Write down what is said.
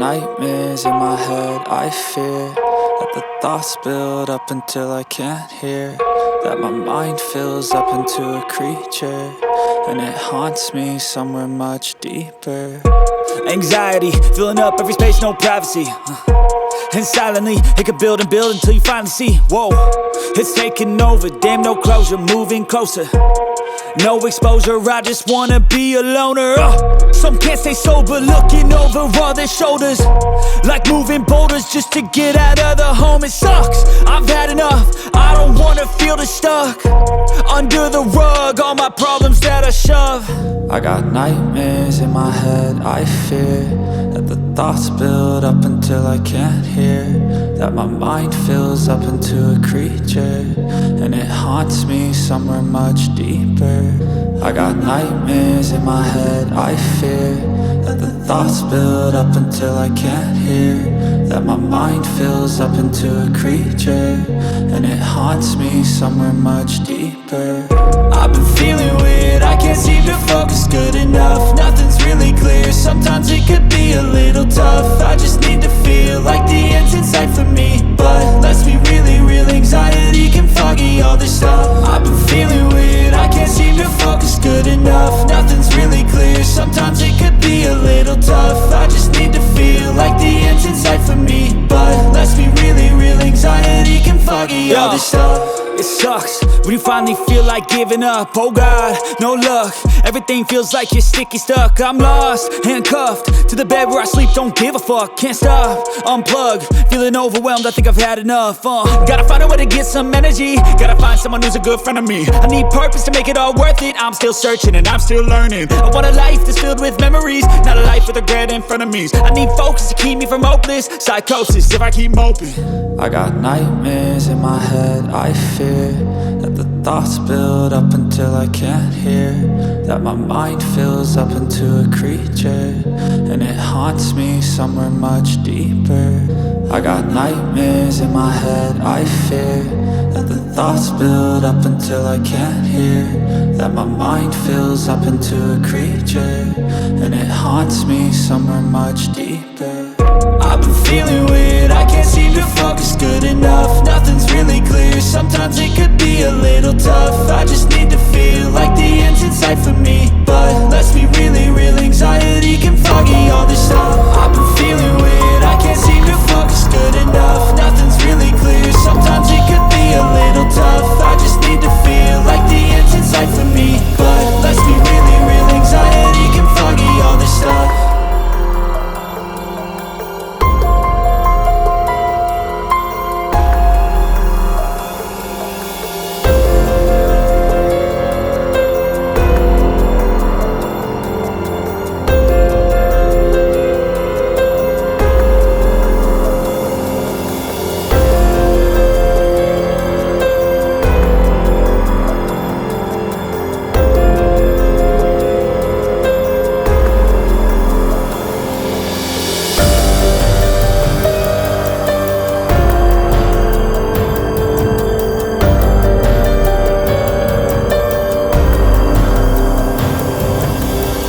nightmares in my head, I fear that the thoughts build up until I can't hear, that my mind fills up into a creature, and it haunts me somewhere much deeper. Anxiety, filling up every space, no privacy. And silently, it can build and build until you finally see, whoa, it's taking over, damn, no closure, moving closer. No exposure, I just wanna be a loner. Some can't stay sober, looking over all their shoulders, like moving boulders just to get out of the home. It sucks, I've had enough, I don't wanna feel the stuck under the rug, all my problems that I shove. I got nightmares in my head, I fear that the thoughts build up until I can't hear, that my mind fills up into a creature, and it haunts me somewhere much deeper. I got nightmares in my head, I fear that the thoughts build up until I can't hear, that my mind fills up into a creature, and it haunts me somewhere much deeper. I've been feeling weird, I can't seem to focus good enough, nothing's really clear, sometimes it could be a little tough. I just need to feel like the end's in sight for me, but let's be really real, anxiety can foggy all this stuff. I've been feeling weird, I can't seem to focus good enough, nothing's really clear, sometimes it could be a little tough. I just need to feel like the end's in sight for me, but let's be really real, anxiety can foggy all this stuff. It sucks when you finally feel like giving up. Oh God, no luck, everything feels like you're sticky stuck. I'm lost, handcuffed to the bed where I sleep, don't give a fuck. Can't stop, unplug, feeling overwhelmed, I think I've had enough. Gotta find a way to get some energy, gotta find someone who's a good friend of me. I need purpose to make it all worth it, I'm still searching and I'm still learning. I want a life that's filled with memories, not a life with regret and frenemies. I need focus to keep me from hopeless psychosis if I keep moping. I got nightmares in my head, I fear that the thoughts build up until I can't hear, that my mind fills up into a creature, and it haunts me somewhere much deeper. I got nightmares in my head, I fear that the thoughts build up until I can't hear, that my mind fills up into a creature, and it haunts me somewhere much deeper. I've been feeling weird, I can't seem to focus good enough, nothing's really clear, sometimes it could be a little tough. I just need to feel like the end's in